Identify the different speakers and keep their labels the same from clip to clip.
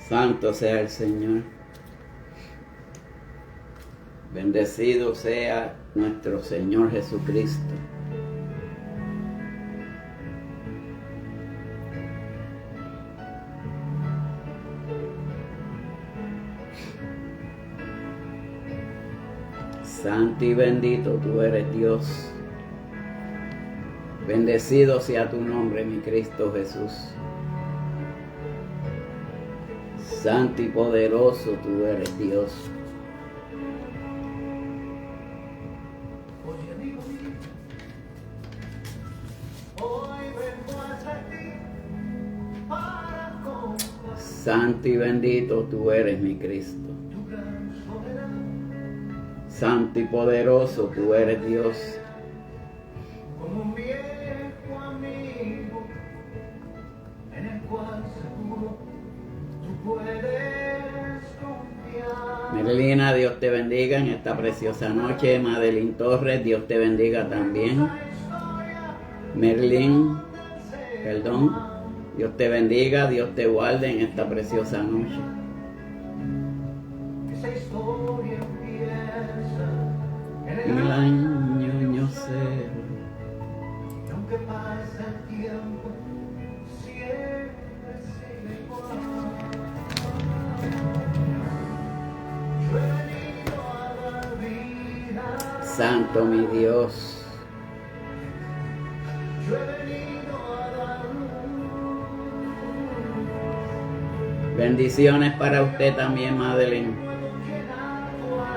Speaker 1: Santo sea el Señor. Bendecido sea nuestro Señor Jesucristo. Santo y bendito tú eres Dios. Bendecido sea tu nombre, mi Cristo Jesús. Santo y poderoso tú eres Dios. Santo y bendito tú eres, mi Cristo. Santo y poderoso tú eres Dios.
Speaker 2: Como un viejo amigo en el cual seguro tú puedes confiar.
Speaker 1: Merlina, Dios te bendiga en esta preciosa noche. Madeline Torres, Dios te bendiga también. Merlin, perdón, Dios te bendiga, Dios te guarde en esta preciosa noche.
Speaker 2: Esa historia empieza en
Speaker 1: En el año cero.
Speaker 2: y aunque pase el tiempo, siempre sigue igual. Yo he venido a dar vida.
Speaker 1: Santo mi Dios.
Speaker 2: Yo he venido a dar luz.
Speaker 1: Bendiciones para usted también, Madeline.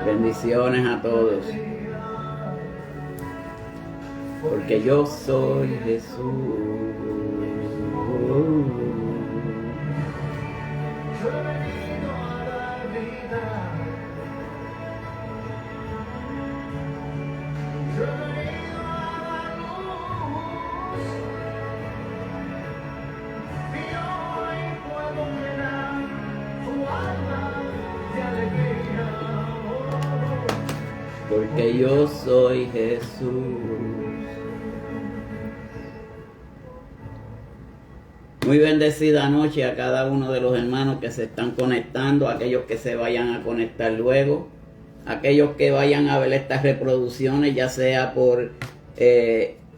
Speaker 1: Bendiciones a todos. Porque yo soy Jesús.
Speaker 2: Yo he venido a dar vida. Yo he venido a dar luz. Y hoy puedo llenar tu alma de alegría.
Speaker 1: Porque yo soy Jesús. Muy bendecida noche a cada uno de los hermanos que se están conectando, aquellos que se vayan a conectar luego, aquellos que vayan a ver estas reproducciones, ya sea por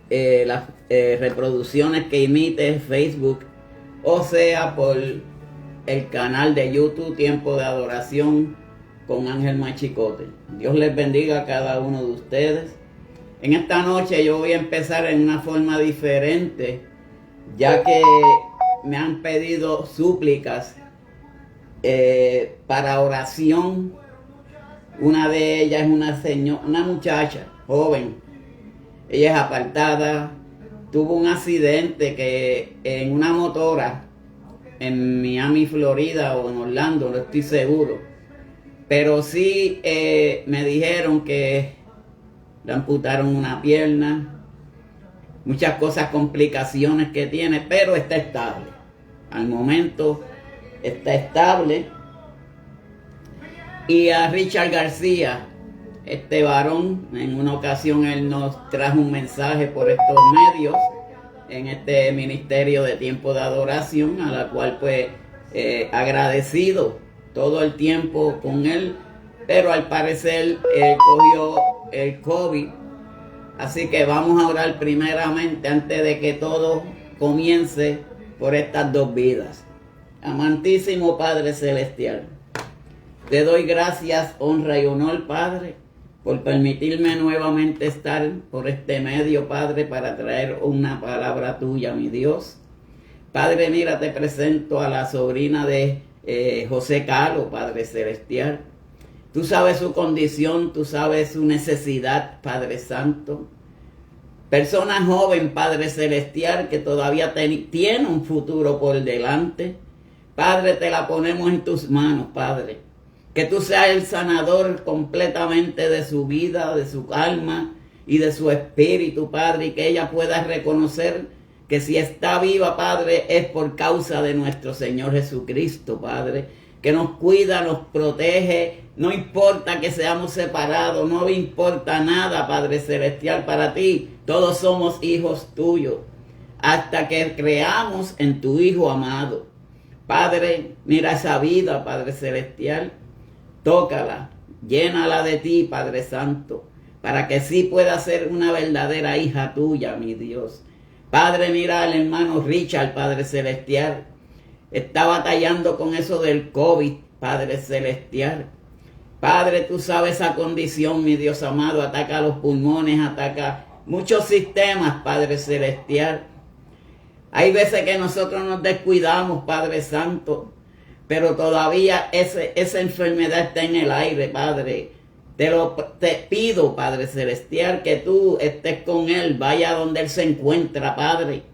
Speaker 1: las reproducciones que emite Facebook, o sea por el canal de YouTube Tiempo de Adoración con Ángel Machicote. Dios les bendiga a cada uno de ustedes. En esta noche yo voy a empezar en una forma diferente, ya que me han pedido súplicas para oración. Una de ellas es una muchacha joven. Ella es apartada. Tuvo un accidente que en una motora en Miami, Florida, o en Orlando, no estoy seguro. Pero sí me dijeron que le amputaron una pierna. Muchas cosas, complicaciones que tiene, pero está estable. Al momento está estable. Y a Richard García, este varón, en una ocasión él nos trajo un mensaje por estos medios, en este ministerio de Tiempo de Adoración, a la cual pues agradecido todo el tiempo con él, pero al parecer cogió el COVID. Así que vamos a orar primeramente antes de que todo comience por estas dos vidas. Amantísimo Padre Celestial, te doy gracias, honra y honor, Padre, por permitirme nuevamente estar por este medio, Padre, para traer una palabra tuya, mi Dios. Padre, mira, te presento a la sobrina de José Calo, Padre Celestial. Tú sabes su condición, tú sabes su necesidad, Padre Santo. Persona joven, Padre Celestial, que todavía tiene un futuro por delante. Padre, te la ponemos en tus manos, Padre. Que tú seas el sanador completamente de su vida, de su alma y de su espíritu, Padre. Y que ella pueda reconocer que si está viva, Padre, es por causa de nuestro Señor Jesucristo, Padre. Que nos cuida, nos protege. No importa que seamos separados, no importa nada, Padre Celestial, para ti. Todos somos hijos tuyos. Hasta que creamos en tu Hijo amado. Padre, mira esa vida, Padre Celestial, tócala, llénala de ti, Padre Santo, para que sí pueda ser una verdadera hija tuya, mi Dios. Padre, mira al hermano Richard, Padre Celestial, está batallando con eso del COVID, Padre Celestial. Padre, tú sabes esa condición, mi Dios amado, ataca los pulmones, ataca muchos sistemas, Padre Celestial. Hay veces que nosotros nos descuidamos, Padre Santo, pero todavía esa enfermedad está en el aire, Padre. Te pido, Padre Celestial, que tú estés con él, vaya donde él se encuentra, Padre.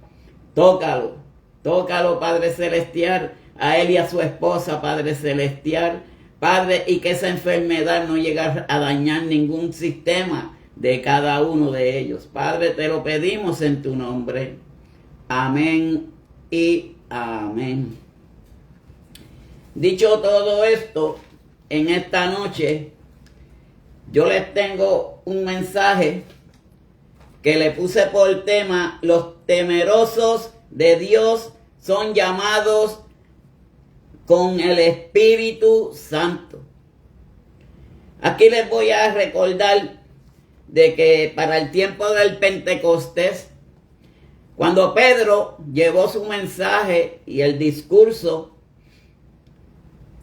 Speaker 1: Tócalo, Padre Celestial, a él y a su esposa, Padre Celestial. Padre, y que esa enfermedad no llegue a dañar ningún sistema de cada uno de ellos. Padre, te lo pedimos en tu nombre. Amén y amén. Dicho todo esto, en esta noche yo les tengo un mensaje que le puse por tema: los temerosos de Dios son llamados con el Espíritu Santo. Aquí les voy a recordar de que para el tiempo del Pentecostés, cuando Pedro llevó su mensaje y el discurso,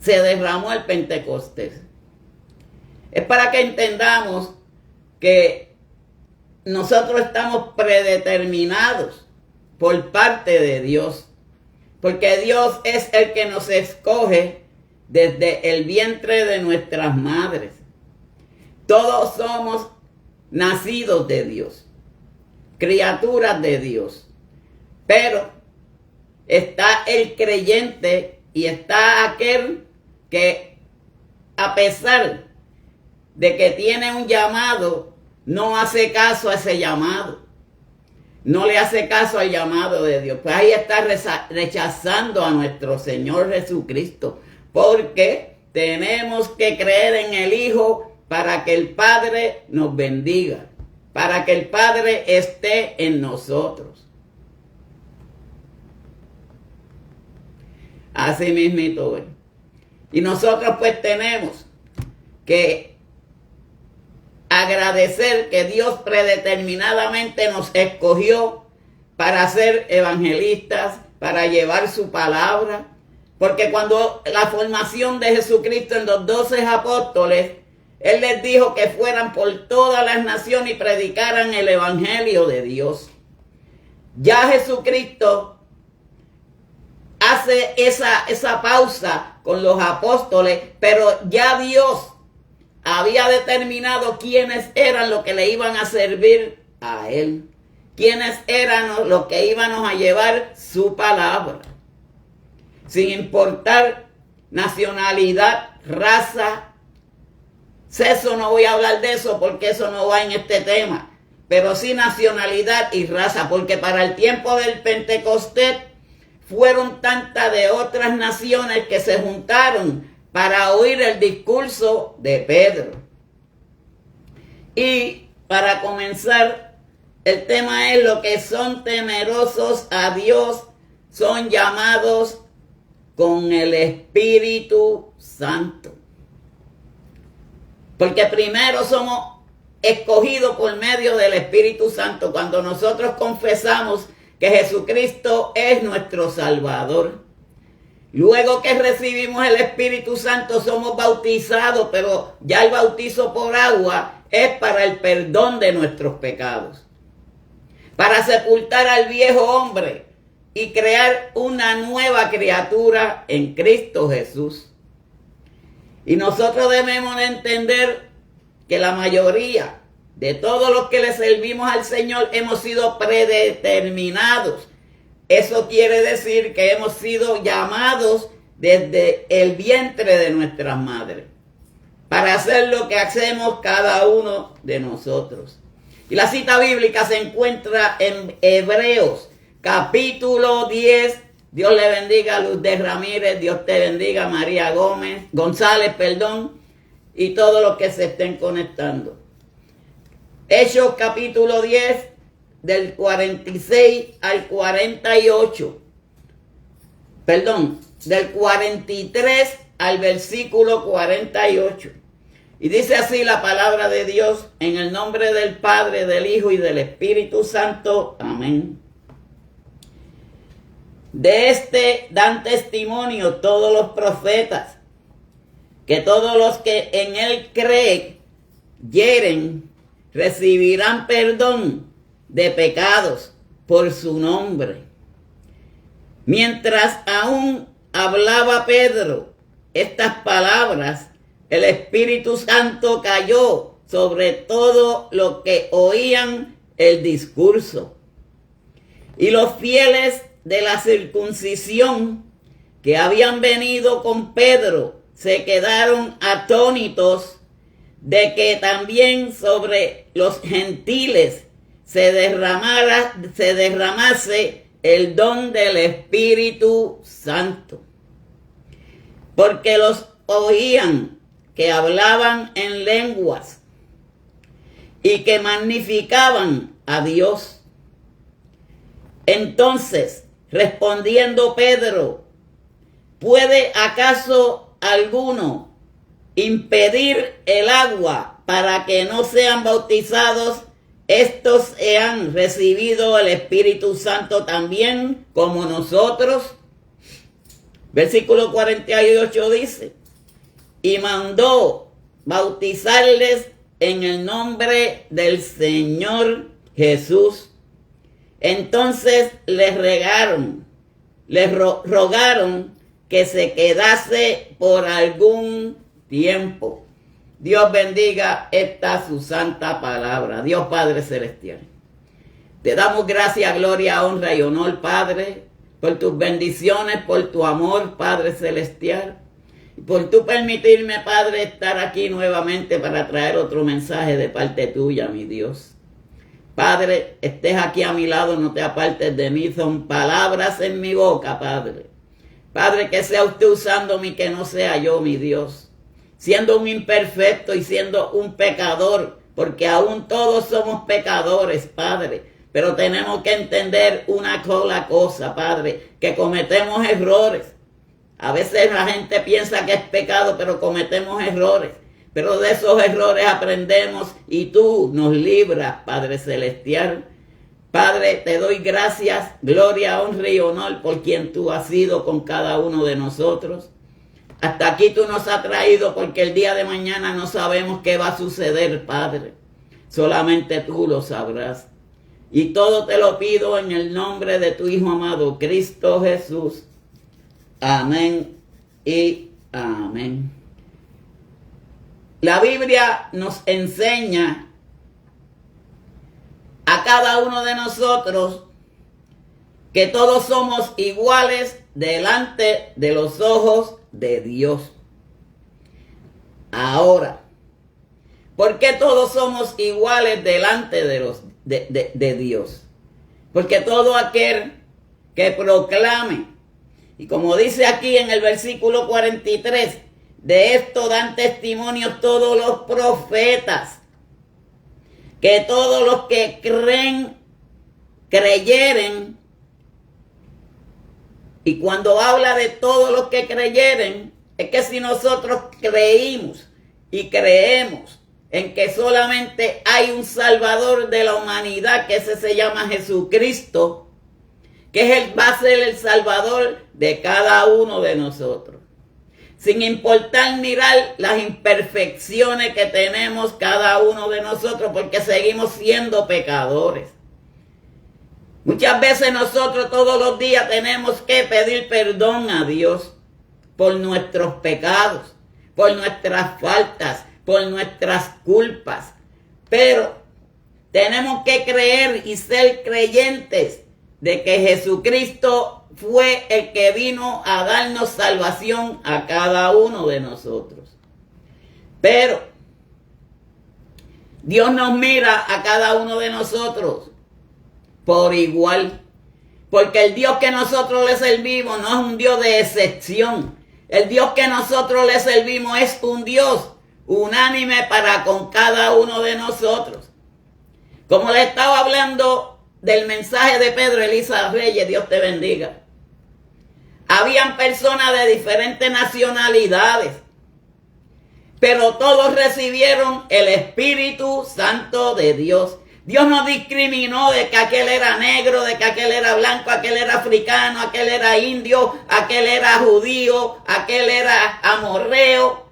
Speaker 1: se derramó el Pentecostés. Es para que entendamos que nosotros estamos predeterminados por parte de Dios, porque Dios es el que nos escoge desde el vientre de nuestras madres. Todos somos nacidos de Dios, criaturas de Dios, pero está el creyente y está aquel que, a pesar de que tiene un llamado, no hace caso a ese llamado. No le hace caso al llamado de Dios. Pues ahí está rechazando a nuestro Señor Jesucristo. Porque tenemos que creer en el Hijo para que el Padre nos bendiga. Para que el Padre esté en nosotros. Así mismito es. Y nosotros pues tenemos que agradecer que Dios predeterminadamente nos escogió para ser evangelistas, para llevar su palabra. Porque cuando la formación de Jesucristo en los 12 apóstoles, Él les dijo que fueran por todas las naciones y predicaran el evangelio de Dios. Ya Jesucristo hace esa pausa con los apóstoles, pero ya Dios había determinado quiénes eran los que le iban a servir a Él. Quiénes eran los que íbamos a llevar su palabra. Sin importar nacionalidad, raza, sexo, no voy a hablar de eso porque eso no va en este tema. Pero sí nacionalidad y raza, porque para el tiempo del Pentecostés fueron tantas de otras naciones que se juntaron para oír el discurso de Pedro. Y para comenzar, el tema es: lo que son temerosos a Dios son llamados con el Espíritu Santo. Porque primero somos escogidos por medio del Espíritu Santo cuando nosotros confesamos que Jesucristo es nuestro Salvador. Luego que recibimos el Espíritu Santo somos bautizados, pero ya el bautizo por agua es para el perdón de nuestros pecados, para sepultar al viejo hombre y crear una nueva criatura en Cristo Jesús. Y nosotros debemos de entender que la mayoría de todos los que le servimos al Señor hemos sido predeterminados. Eso quiere decir que hemos sido llamados desde el vientre de nuestras madres para hacer lo que hacemos cada uno de nosotros. Y la cita bíblica se encuentra en Hebreos, capítulo 10. Dios le bendiga a Luz de Ramírez, Dios te bendiga María González, y todos los que se estén conectando. Hechos capítulo 10, del 46 al 48. del 43 al versículo 48. Y dice así la palabra de Dios, en el nombre del Padre, del Hijo y del Espíritu Santo. Amén. De este dan testimonio todos los profetas, que todos los que en él creyeren recibirán perdón de pecados por su nombre. Mientras aún hablaba Pedro estas palabras, el Espíritu Santo cayó sobre todo lo que oían el discurso. Y los fieles de la circuncisión que habían venido con Pedro se quedaron atónitos de que también sobre los gentiles se derramase el don del Espíritu Santo, porque los oían que hablaban en lenguas y que magnificaban a Dios. Entonces, respondiendo Pedro, ¿puede acaso alguno impedir el agua para que no sean bautizados? Estos han recibido el Espíritu Santo también como nosotros. Versículo 48 dice, y mandó bautizarles en el nombre del Señor Jesús. Entonces les rogaron que se quedase por algún tiempo. Dios bendiga esta su santa palabra. Dios Padre Celestial, te damos gracias, gloria, honra y honor, Padre, por tus bendiciones, por tu amor, Padre Celestial, y por tu permitirme, Padre, estar aquí nuevamente para traer otro mensaje de parte tuya, mi Dios. Padre, estés aquí a mi lado, no te apartes de mí, son palabras en mi boca, Padre. Padre, que sea usted usándome y que no sea yo, mi Dios, siendo un imperfecto y siendo un pecador, porque aún todos somos pecadores, Padre, pero tenemos que entender una sola cosa, Padre, que cometemos errores. A veces la gente piensa que es pecado, pero cometemos errores. Pero de esos errores aprendemos y tú nos libras, Padre Celestial. Padre, te doy gracias, gloria, honra y honor por quien tú has sido con cada uno de nosotros. Hasta aquí tú nos has traído porque el día de mañana no sabemos qué va a suceder, Padre. Solamente tú lo sabrás. Y todo te lo pido en el nombre de tu Hijo amado, Cristo Jesús. Amén y amén. La Biblia nos enseña a cada uno de nosotros que todos somos iguales delante de los ojos de Dios. Ahora, ¿por qué todos somos iguales delante de Dios? Porque todo aquel que proclame, y como dice aquí en el versículo 43, de esto dan testimonio todos los profetas, que todos los que creyeren, y cuando habla de todos los que creyeren, es que si nosotros creímos y creemos en que solamente hay un Salvador de la humanidad, que ese se llama Jesucristo, que va a ser el Salvador de cada uno de nosotros. Sin importar mirar las imperfecciones que tenemos cada uno de nosotros, porque seguimos siendo pecadores. Muchas veces nosotros todos los días tenemos que pedir perdón a Dios por nuestros pecados, por nuestras faltas, por nuestras culpas. Pero tenemos que creer y ser creyentes de que Jesucristo fue el que vino a darnos salvación a cada uno de nosotros. Pero Dios nos mira a cada uno de nosotros por igual, porque el Dios que nosotros le servimos no es un Dios de excepción. El Dios que nosotros le servimos es un Dios unánime para con cada uno de nosotros. Como le estaba hablando del mensaje de Pedro, Elisa Reyes, Dios te bendiga. Habían personas de diferentes nacionalidades, pero todos recibieron el Espíritu Santo de Dios. Dios no discriminó de que aquel era negro, de que aquel era blanco, aquel era africano, aquel era indio, aquel era judío, aquel era amorreo.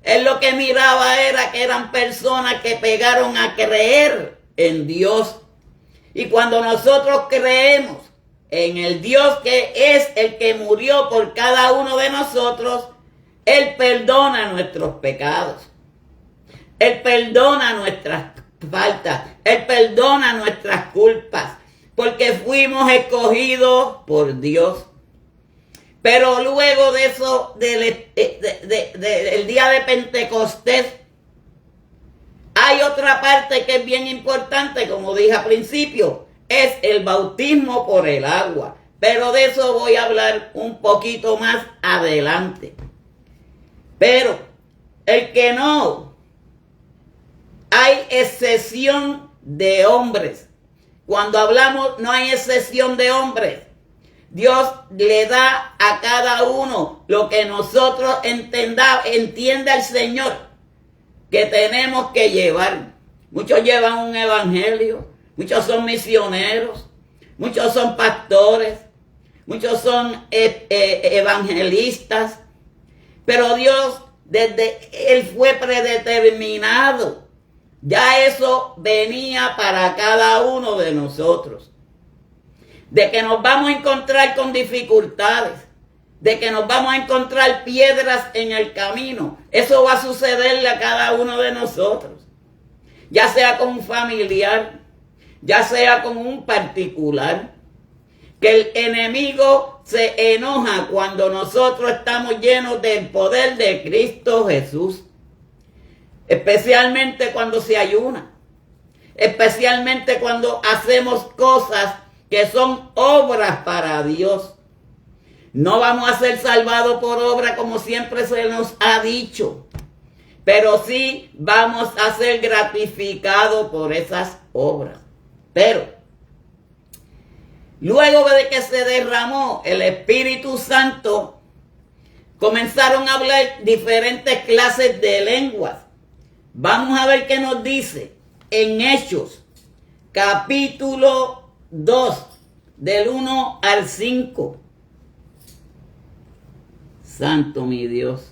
Speaker 1: Él lo que miraba era que eran personas que pegaron a creer en Dios. Y cuando nosotros creemos en el Dios que es el que murió por cada uno de nosotros, Él perdona nuestros pecados. Él perdona nuestras faltas. Él perdona nuestras culpas. Porque fuimos escogidos por Dios. Pero luego de eso, del día de Pentecostés, hay otra parte que es bien importante, como dije al principio, es el bautismo por el agua. Pero de eso voy a hablar un poquito más adelante. Pero el que no, hay excepción de hombres. Cuando hablamos, no hay excepción de hombres. Dios le da a cada uno lo que nosotros entienda el Señor que tenemos que llevar. Muchos llevan un evangelio, muchos son misioneros, muchos son pastores, muchos son evangelistas, pero Dios, Él fue predeterminado. Ya eso venía para cada uno de nosotros. De que nos vamos a encontrar con dificultades, de que nos vamos a encontrar piedras en el camino. Eso va a sucederle a cada uno de nosotros. Ya sea con un familiar, ya sea con un particular. Que el enemigo se enoja cuando nosotros estamos llenos del poder de Cristo Jesús. Especialmente cuando se ayuna. Especialmente cuando hacemos cosas que son obras para Dios. No vamos a ser salvados por obra como siempre se nos ha dicho, pero sí vamos a ser gratificados por esas obras. Pero luego de que se derramó el Espíritu Santo, comenzaron a hablar diferentes clases de lenguas. Vamos a ver qué nos dice en Hechos, capítulo 2, del 1 al 5. Santo mi Dios.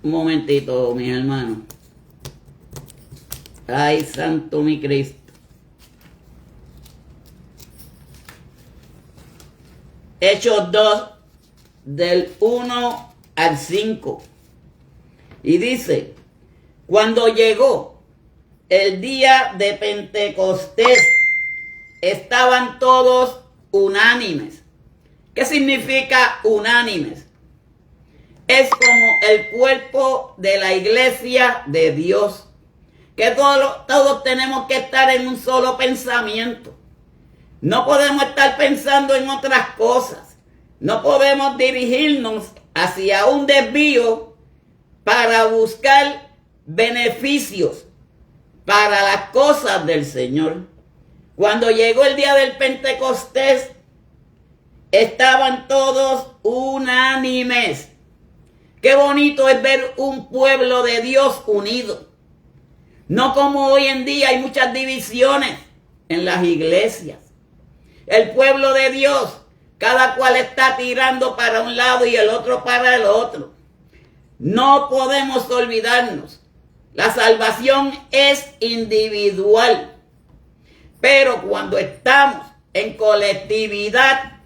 Speaker 1: Un momentito, mis hermanos. Ay, santo mi Cristo. Hechos 2, del 1 al 5. Y dice, cuando llegó el día de Pentecostés, estaban todos unánimes. ¿Qué significa unánimes? Es como el cuerpo de la iglesia de Dios. Que todos tenemos que estar en un solo pensamiento. No podemos estar pensando en otras cosas. No podemos dirigirnos hacia un desvío para buscar beneficios para las cosas del Señor. Cuando llegó el día del Pentecostés, estaban todos unánimes. Qué bonito es ver un pueblo de Dios unido. No como hoy en día hay muchas divisiones en las iglesias. El pueblo de Dios, cada cual está tirando para un lado y el otro para el otro. No podemos olvidarnos. La salvación es individual. Pero cuando estamos en colectividad,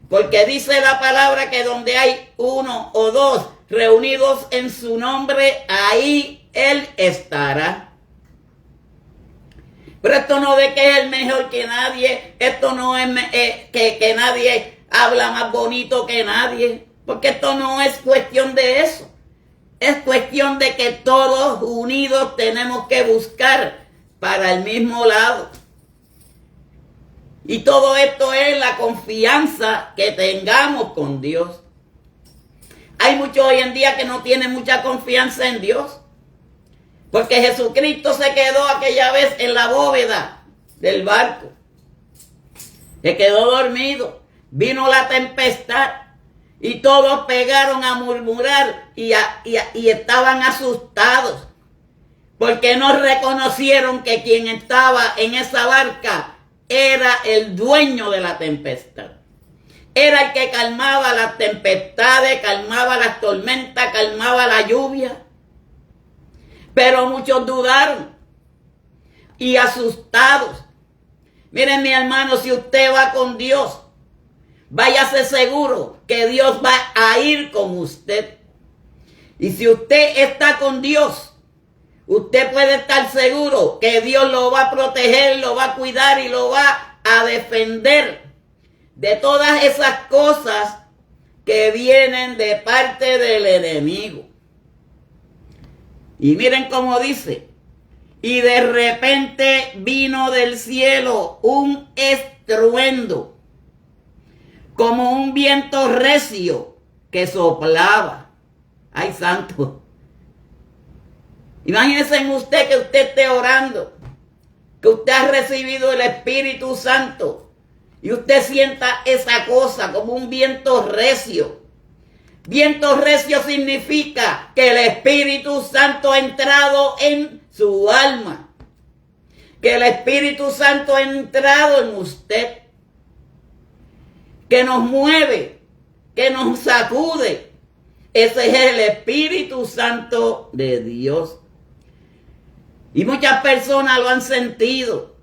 Speaker 1: porque dice la palabra que donde hay uno o dos reunidos en su nombre, ahí Él estará. Pero esto no de que es el mejor que nadie, esto no es que nadie habla más bonito que nadie, porque esto no es cuestión de eso. Es cuestión de que todos unidos tenemos que buscar para el mismo lado. Y todo esto es la confianza que tengamos con Dios. Hay muchos hoy en día que no tienen mucha confianza en Dios. Porque Jesucristo se quedó aquella vez en la bóveda del barco. Se quedó dormido. vino la tempestad y todos pegaron a murmurar y estaban asustados porque no reconocieron que quien estaba en esa barca era el dueño de la tempestad. Era el que calmaba las tempestades, calmaba las tormentas, calmaba la lluvia. Pero muchos dudaron y asustados. Miren, mi hermano, si usted va con Dios, váyase seguro que Dios va a ir con usted. Y si usted está con Dios, usted puede estar seguro que Dios lo va a proteger, lo va a cuidar y lo va a defender de todas esas cosas que vienen de parte del enemigo. Y miren cómo dice: y de repente vino del cielo un estruendo, como un viento recio que soplaba. ¡Ay, santo! Imagínense en usted que usted esté orando, que usted ha recibido el Espíritu Santo y usted sienta esa cosa como un viento recio. Viento recio significa que el Espíritu Santo ha entrado en su alma, que el Espíritu Santo ha entrado en usted, que nos mueve, que nos sacude. Ese es el Espíritu Santo de Dios. Y muchas personas lo han sentido,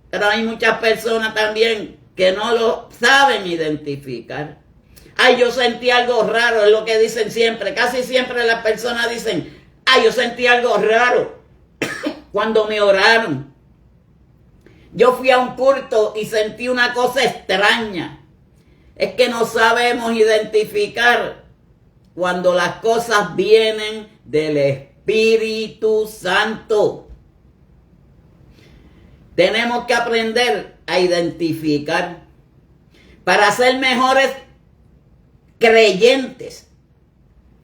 Speaker 1: pero hay muchas personas también que no lo saben identificar. Ay, yo sentí algo raro, es lo que dicen siempre. Casi siempre las personas dicen: ay, yo sentí algo raro cuando me oraron. Yo fui a un culto y sentí una cosa extraña. Es que no sabemos identificar cuando las cosas vienen del Espíritu Santo. Tenemos que aprender a identificar para ser mejores creyentes.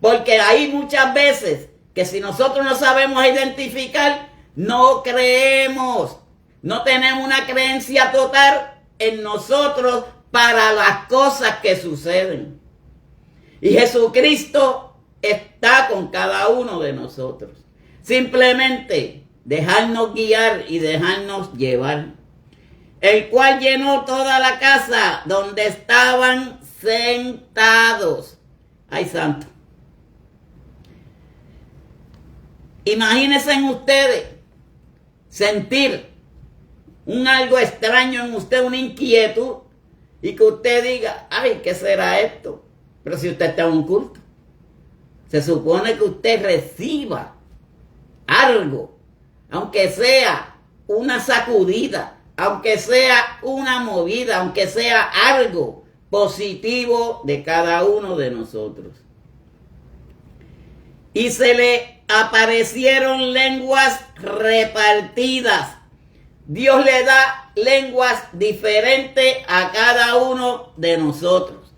Speaker 1: Porque hay muchas veces que si nosotros no sabemos identificar, no creemos. No tenemos una creencia total en nosotros para las cosas que suceden. Y Jesucristo está con cada uno de nosotros. Simplemente dejarnos guiar y dejarnos llevar. El cual llenó toda la casa donde estaban sentados. ¡Ay, santo! Imagínense en ustedes sentir un algo extraño en usted, una inquietud, y que usted diga: ay, ¿qué será esto? Pero si usted está en un culto, se supone que usted reciba algo, aunque sea una sacudida, aunque sea una movida, aunque sea algo positivo de cada uno de nosotros. Y se le aparecieron lenguas repartidas. Dios le da lenguas diferentes a cada uno de nosotros.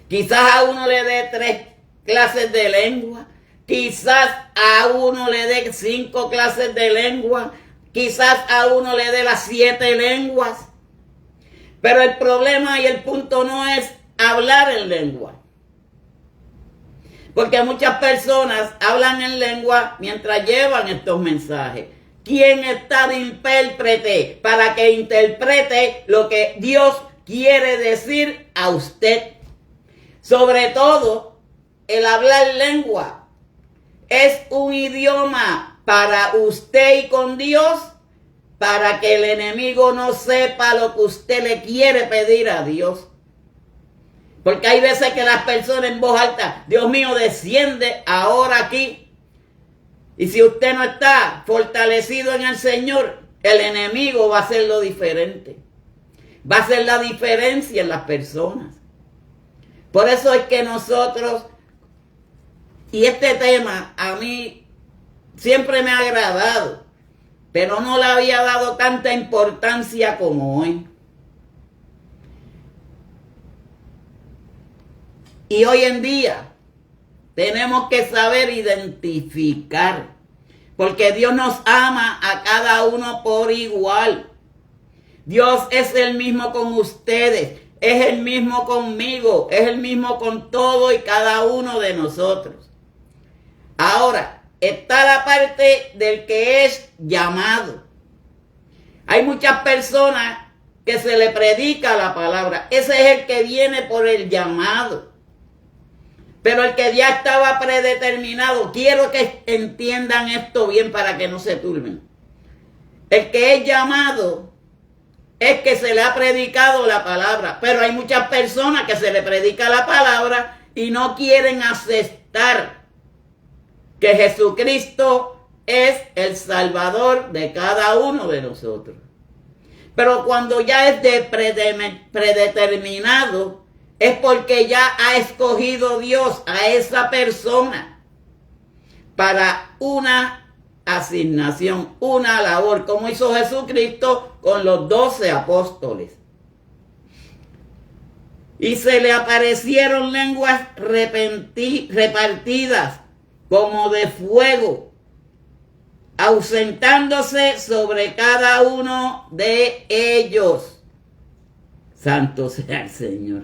Speaker 1: Quizás a uno le dé 3 clases de lengua, quizás a uno le dé 5 clases de lengua, quizás a uno le dé las 7 lenguas. Pero el problema y el punto no es hablar en lengua. Porque muchas personas hablan en lengua mientras llevan estos mensajes. ¿Quién está de intérprete para que interprete lo que Dios quiere decir a usted? Sobre todo, el hablar lengua es un idioma para usted y con Dios, para que el enemigo no sepa lo que usted le quiere pedir a Dios. Porque hay veces que las personas en voz alta: Dios mío, desciende ahora aquí. Y si usted no está fortalecido en el Señor, el enemigo va a hacer lo diferente. Va a hacer la diferencia en las personas. Por eso es que nosotros, y este tema a mí siempre me ha agradado, pero no le había dado tanta importancia como hoy. Y hoy en día tenemos que saber identificar, porque Dios nos ama a cada uno por igual. Dios es el mismo con ustedes. es el mismo conmigo, es el mismo con todo y cada uno de nosotros. Ahora, está la parte del que es llamado. Hay muchas personas que se le predica la palabra. Ese es el que viene por el llamado. Pero el que ya estaba predeterminado, quiero que entiendan esto bien para que no se turben. El que es llamado es que se le ha predicado la palabra. Pero hay muchas personas que se le predica la palabra y no quieren aceptar que Jesucristo es el Salvador de cada uno de nosotros. Pero cuando ya es de predeterminado, es porque ya ha escogido Dios a esa persona para una asignación, una labor, como hizo Jesucristo con los 12 apóstoles. Y se le aparecieron lenguas repartidas como de fuego, ausentándose sobre cada uno de ellos. Santo sea el Señor.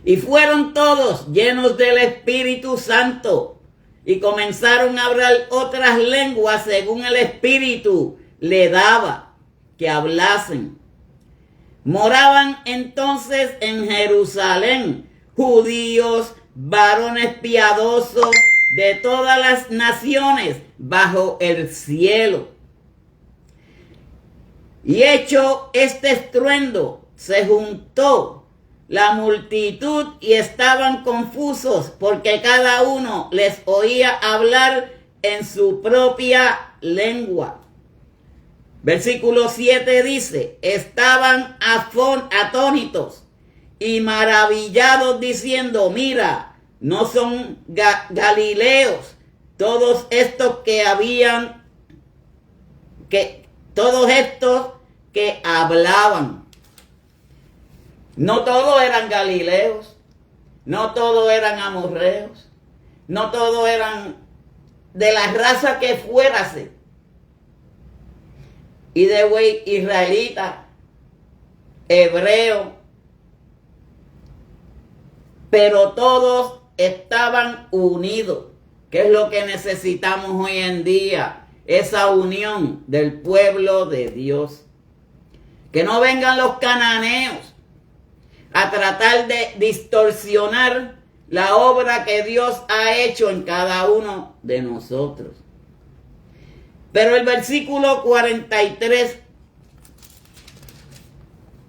Speaker 1: Y fueron todos llenos del Espíritu Santo y comenzaron a hablar otras lenguas según el Espíritu le daba que hablasen. Moraban entonces en Jerusalén judíos, varones piadosos de todas las naciones bajo el cielo. Y hecho este estruendo, se juntó la multitud y estaban confusos porque cada uno les oía hablar en su propia lengua. Versículo 7 dice, estaban atónitos y maravillados diciendo, mira, no son galileos todos estos todos estos que hablaban. No todos eran galileos, no todos eran amorreos, no todos eran de la raza que fuérase. Y de güey israelita, hebreo, pero todos estaban unidos, que es lo que necesitamos hoy en día, esa unión del pueblo de Dios. Que no vengan los cananeos a tratar de distorsionar la obra que Dios ha hecho en cada uno de nosotros. Pero el versículo 43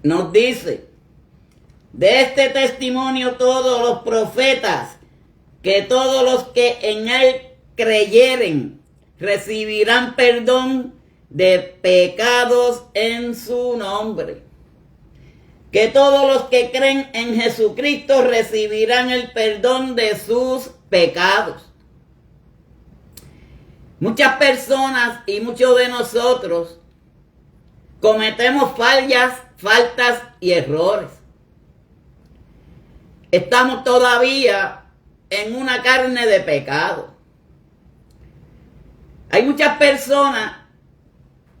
Speaker 1: nos dice, de este testimonio todos los profetas, que todos los que en él creyeren recibirán perdón de pecados en su nombre. Que todos los que creen en Jesucristo recibirán el perdón de sus pecados. Muchas personas y muchos de nosotros cometemos faltas y errores. Estamos todavía en una carne de pecado. Hay muchas personas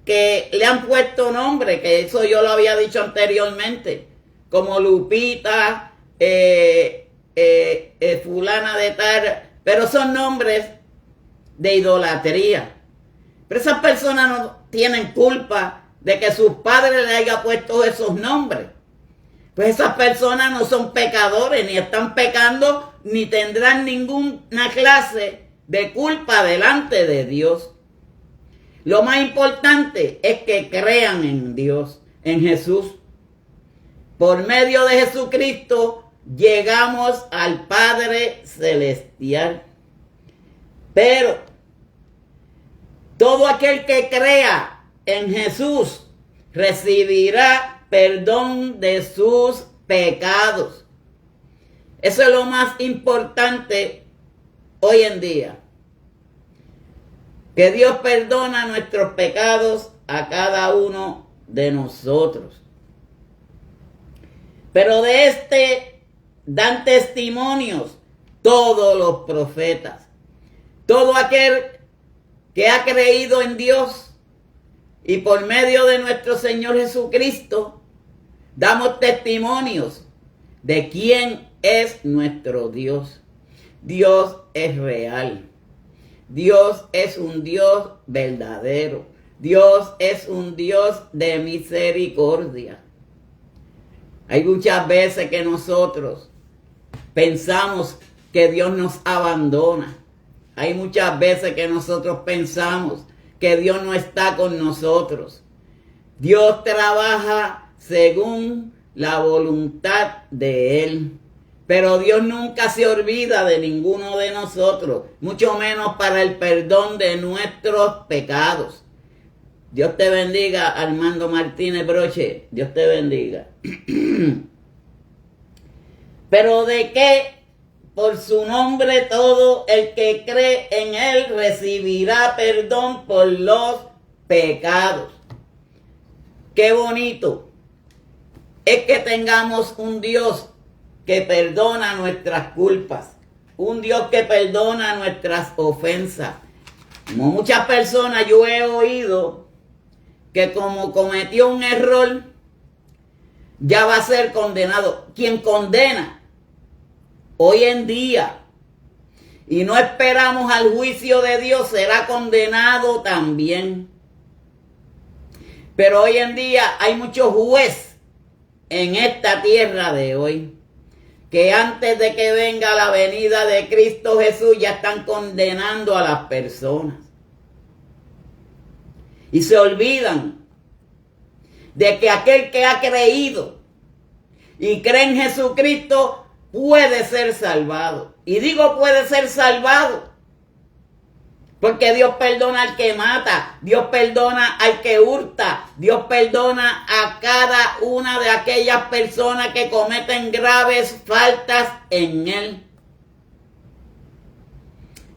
Speaker 1: que le han puesto nombre, que eso yo lo había dicho anteriormente, como Lupita, fulana de tal, pero son nombres de idolatría. Pero esas personas no tienen culpa de que sus padres le hayan puesto esos nombres. Pues esas personas no son pecadores, ni están pecando, ni tendrán ninguna clase de culpa delante de Dios. Lo más importante es que crean en Dios, en Jesús. Por medio de Jesucristo llegamos al Padre Celestial. Pero todo aquel que crea en Jesús recibirá perdón de sus pecados. Eso es lo más importante hoy en día. Que Dios perdona nuestros pecados a cada uno de nosotros. Pero de este dan testimonios todos los profetas. Todo aquel que ha creído en Dios y por medio de nuestro Señor Jesucristo Damos testimonios de quién es nuestro Dios. Dios es real. Dios es un Dios verdadero. Dios es un Dios de misericordia. Hay muchas veces que nosotros pensamos que Dios nos abandona. Hay muchas veces que nosotros pensamos que Dios no está con nosotros. Dios trabaja según la voluntad de Él. Pero Dios nunca se olvida de ninguno de nosotros, mucho menos para el perdón de nuestros pecados. Dios te bendiga, Armando Martínez Broche. Dios te bendiga. Pero de qué, por su nombre todo el que cree en Él recibirá perdón por los pecados. Qué bonito es que tengamos un Dios que perdona nuestras culpas, un Dios que perdona nuestras ofensas. Como muchas personas yo he oído que como cometió un error, ya va a ser condenado. Quien condena hoy en día y no esperamos al juicio de Dios será condenado también. Pero hoy en día hay muchos jueces en esta tierra de hoy que antes de que venga la venida de Cristo Jesús ya están condenando a las personas. Y se olvidan de que aquel que ha creído y cree en Jesucristo puede ser salvado. Y digo puede ser salvado porque Dios perdona al que mata, Dios perdona al que hurta, Dios perdona a cada una de aquellas personas que cometen graves faltas en Él.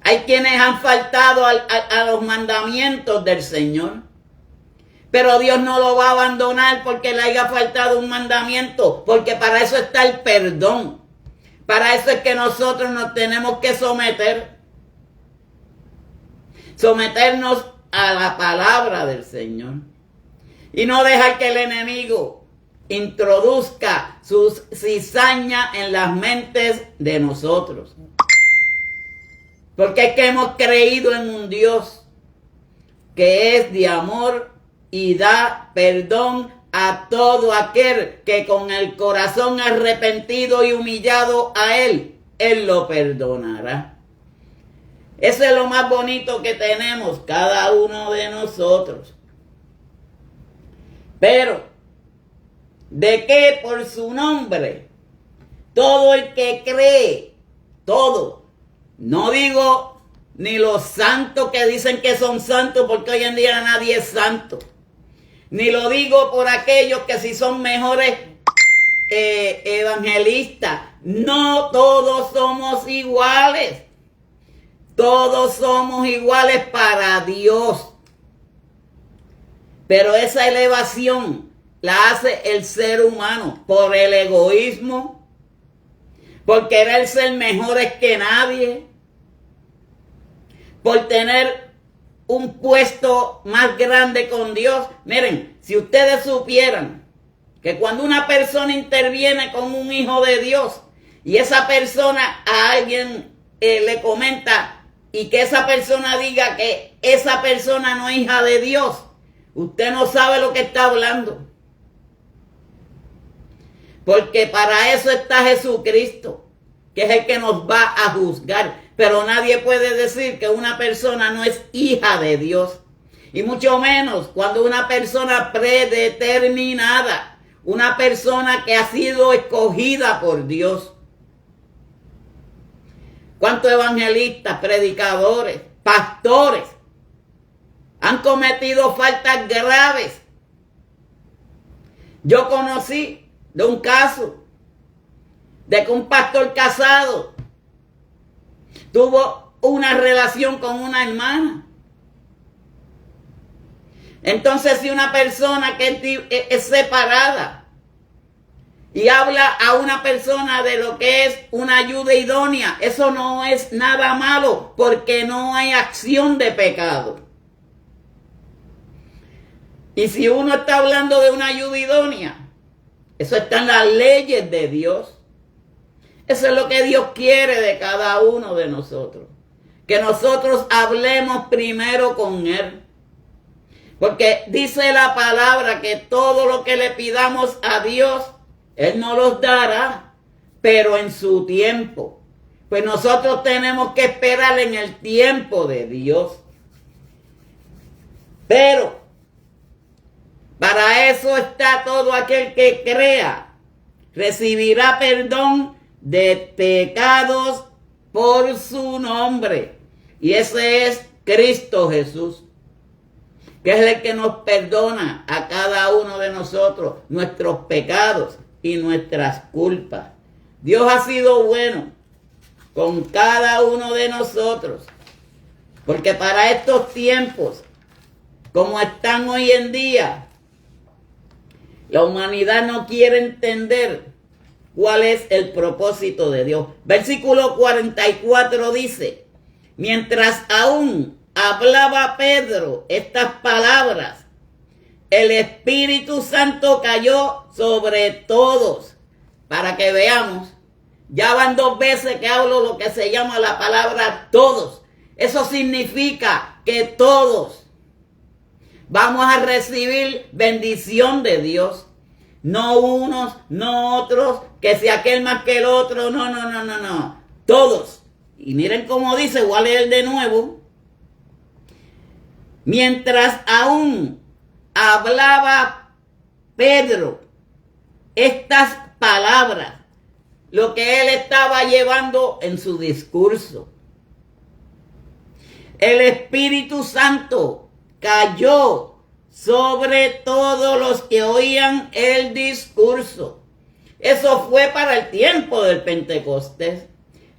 Speaker 1: Hay quienes han faltado a los mandamientos del Señor, pero Dios no lo va a abandonar porque le haya faltado un mandamiento, porque para eso está el perdón. Para eso es que nosotros nos tenemos que someternos a la palabra del Señor y no dejar que el enemigo introduzca sus cizañas en las mentes de nosotros. Porque es que hemos creído en un Dios que es de amor y da perdón a todo aquel que con el corazón arrepentido y humillado a Él lo perdonará. Eso es lo más bonito que tenemos cada uno de nosotros. Pero, ¿de qué? Por su nombre, todo el que cree, todo, no digo ni los santos que dicen que son santos, porque hoy en día nadie es santo, ni lo digo por aquellos que si son mejores evangelistas, no todos somos iguales. Todos somos iguales para Dios. Pero esa elevación la hace el ser humano por el egoísmo, por querer ser mejores que nadie, por tener un puesto más grande con Dios. Miren, si ustedes supieran que cuando una persona interviene con un hijo de Dios y esa persona a alguien le comenta y que esa persona diga que esa persona no es hija de Dios, usted no sabe lo que está hablando. Porque para eso está Jesucristo, que es el que nos va a juzgar. Pero nadie puede decir que una persona no es hija de Dios. Y mucho menos cuando una persona predeterminada, una persona que ha sido escogida por Dios. ¿Cuántos evangelistas, predicadores, pastores han cometido faltas graves? Yo conocí de un caso de que un pastor casado tuvo una relación con una hermana. Entonces, si una persona que es separada y habla a una persona de lo que es una ayuda idónea, eso no es nada malo, porque no hay acción de pecado. Y si uno está hablando de una ayuda idónea, Eso está en las leyes de Dios. Eso es lo que Dios quiere de cada uno de nosotros. Que nosotros hablemos primero con Él. Porque dice la palabra que todo lo que le pidamos a Dios, Él nos los dará, pero en su tiempo. Pues nosotros tenemos que esperar en el tiempo de Dios. Pero para eso está todo aquel que crea. Recibirá perdón de pecados por su nombre. Y ese es Cristo Jesús, que es el que nos perdona a cada uno de nosotros nuestros pecados y nuestras culpas. Dios ha sido bueno con cada uno de nosotros, porque para estos tiempos, como están hoy en día, la humanidad no quiere entender cuál es el propósito de Dios. Versículo 44 dice: mientras aún hablaba Pedro estas palabras, el Espíritu Santo cayó sobre todos. Para que veamos, ya van 2 veces que hablo lo que se llama la palabra todos. Eso significa que todos vamos a recibir bendición de Dios. No unos, no otros, que si aquel más que el otro, no. Todos. Y miren cómo dice, voy a leer de nuevo. Mientras aún hablaba Pedro estas palabras, lo que él estaba llevando en su discurso, el Espíritu Santo cayó sobre todos los que oían el discurso. Eso fue para el tiempo del Pentecostés.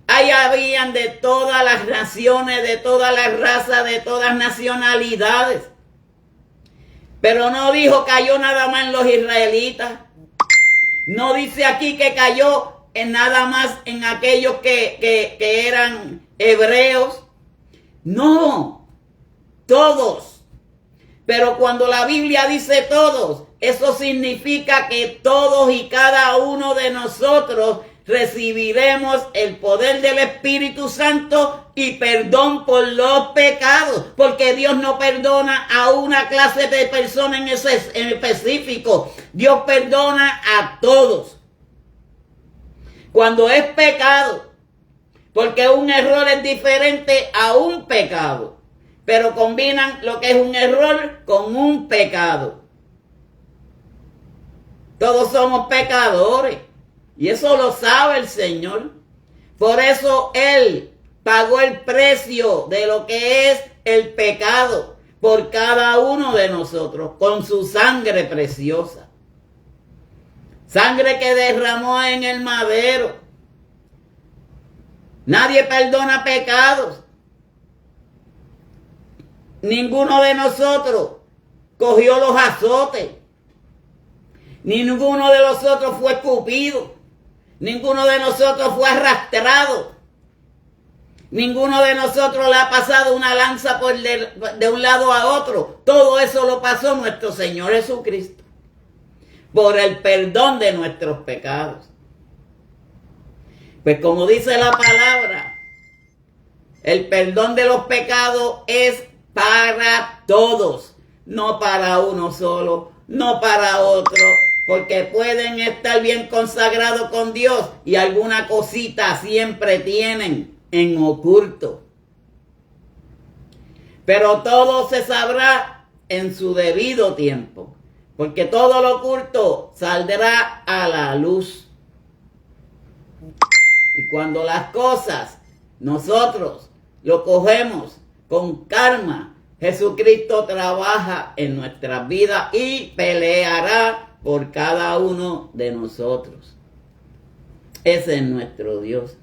Speaker 1: Ahí habían de todas las naciones, de todas las razas, de todas nacionalidades. Pero no dijo cayó nada más en los israelitas. No dice aquí que cayó en nada más en aquellos que eran hebreos. No, todos. Pero cuando la Biblia dice todos, eso significa que todos y cada uno de nosotros recibiremos el poder del Espíritu Santo y perdón por los pecados, porque Dios no perdona a una clase de personas en específico. Dios perdona a todos. Cuando es pecado, porque un error es diferente a un pecado, pero combinan lo que es un error con un pecado. Todos somos pecadores. Y eso lo sabe el Señor. Por eso Él pagó el precio de lo que es el pecado por cada uno de nosotros con su sangre preciosa. Sangre que derramó en el madero. Nadie perdona pecados. Ninguno de nosotros cogió los azotes. Ninguno de nosotros fue escupido. Ninguno de nosotros fue arrastrado. Ninguno de nosotros le ha pasado una lanza de un lado a otro. Todo eso lo pasó nuestro Señor Jesucristo por el perdón de nuestros pecados. Pues como dice la palabra, el perdón de los pecados es para todos, no para uno solo, no para otro. Porque pueden estar bien consagrados con Dios y alguna cosita siempre tienen en oculto. Pero todo se sabrá en su debido tiempo. Porque todo lo oculto saldrá a la luz. Y cuando las cosas nosotros lo cogemos con calma, Jesucristo trabaja en nuestras vidas y peleará por cada uno de nosotros. Ese es nuestro Dios.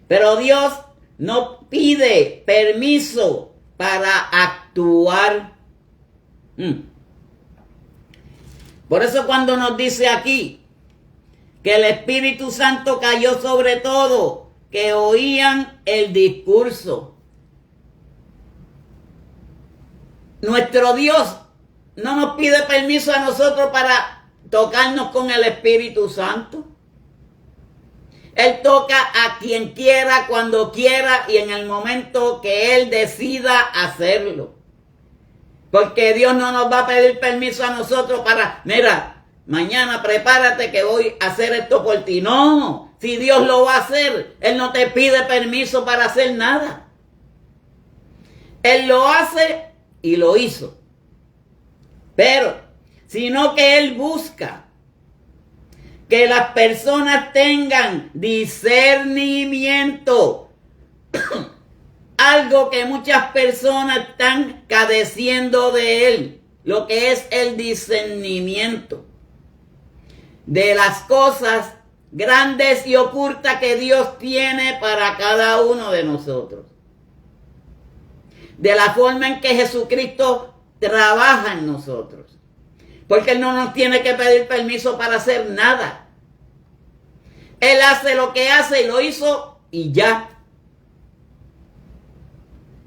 Speaker 1: Pero Dios no pide permiso para actuar. Por eso cuando nos dice aquí que el Espíritu Santo cayó sobre todo, que oían el discurso. Nuestro Dios no nos pide permiso a nosotros para tocarnos con el Espíritu Santo. Él toca a quien quiera, cuando quiera y en el momento que Él decida hacerlo. Porque Dios no nos va a pedir permiso a nosotros para, mira, mañana prepárate que voy a hacer esto por ti. No, si Dios lo va a hacer, Él no te pide permiso para hacer nada. Él lo hace y lo hizo. Pero, sino que Él busca que las personas tengan discernimiento. Algo que muchas personas están careciendo de Él, lo que es el discernimiento de las cosas grandes y ocultas que Dios tiene para cada uno de nosotros. De la forma en que Jesucristo trabaja en nosotros. Porque Él no nos tiene que pedir permiso para hacer nada. Él hace lo que hace y lo hizo y ya.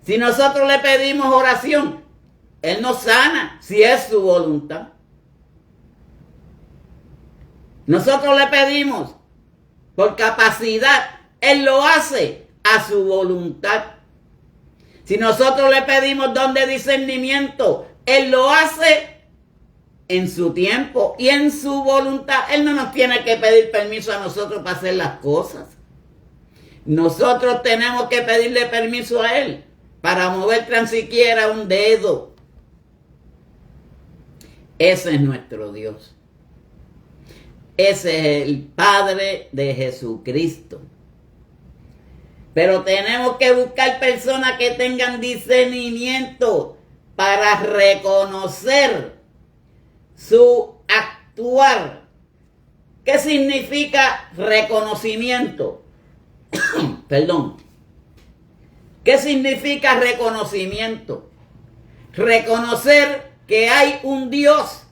Speaker 1: Si nosotros le pedimos oración, Él nos sana si es su voluntad. Nosotros le pedimos por capacidad, Él lo hace a su voluntad. Si nosotros le pedimos don de discernimiento, Él lo hace en su tiempo y en su voluntad. Él no nos tiene que pedir permiso a nosotros para hacer las cosas. Nosotros tenemos que pedirle permiso a Él para mover tan siquiera un dedo. Ese es nuestro Dios. Ese es el Padre de Jesucristo. Pero tenemos que buscar personas que tengan discernimiento para reconocer su actuar. ¿Qué significa reconocimiento? Perdón. ¿Qué significa reconocimiento? Reconocer que hay un Dios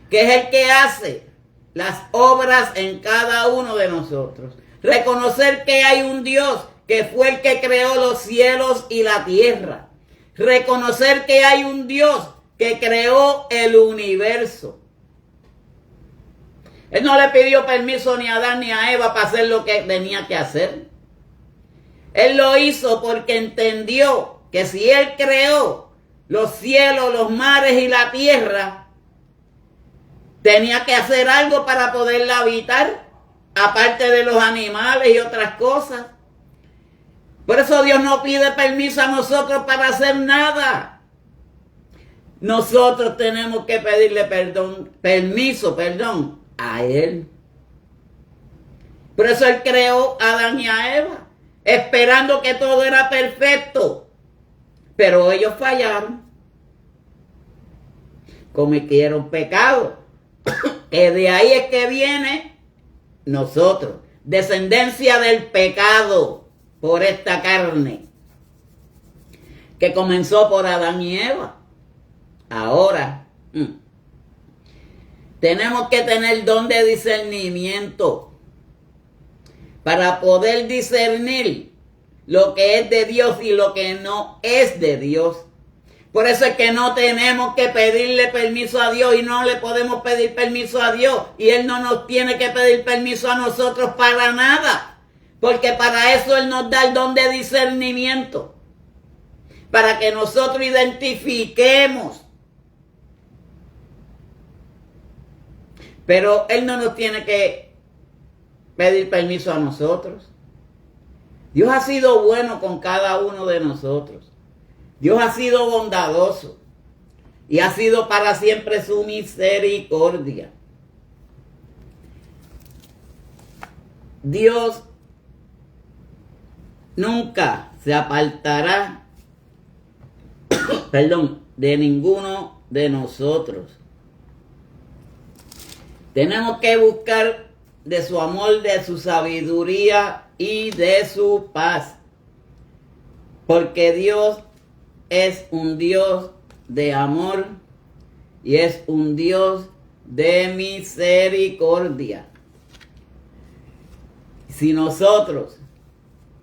Speaker 1: que es el que hace las obras en cada uno de nosotros. Reconocer que hay un Dios que fue el que creó los cielos y la tierra. Reconocer que hay un Dios que creó el universo. Él no le pidió permiso ni a Adán ni a Eva para hacer lo que tenía que hacer. Él lo hizo porque entendió que si Él creó los cielos, los mares y la tierra, tenía que hacer algo para poderla habitar, aparte de los animales y otras cosas. Por eso Dios no pide permiso a nosotros para hacer nada. Nosotros tenemos que pedirle permiso a Él. Por eso Él creó a Adán y a Eva, esperando que todo era perfecto. Pero ellos fallaron. Cometieron pecado. Que de ahí es que viene nosotros. Descendencia del pecado por esta carne. Que comenzó por Adán y Eva. Ahora, tenemos que tener don de discernimiento para poder discernir lo que es de Dios y lo que no es de Dios. Por eso es que no tenemos que pedirle permiso a Dios y no le podemos pedir permiso a Dios. Y Él no nos tiene que pedir permiso a nosotros para nada. Porque para eso Él nos da el don de discernimiento. Para que nosotros identifiquemos. Pero Él no nos tiene que pedir permiso a nosotros. Dios ha sido bueno con cada uno de nosotros. Dios ha sido bondadoso. Y ha sido para siempre su misericordia. Dios nunca se apartará, de ninguno de nosotros. Tenemos que buscar de su amor, de su sabiduría y de su paz. Porque Dios es un Dios de amor y es un Dios de misericordia. Si nosotros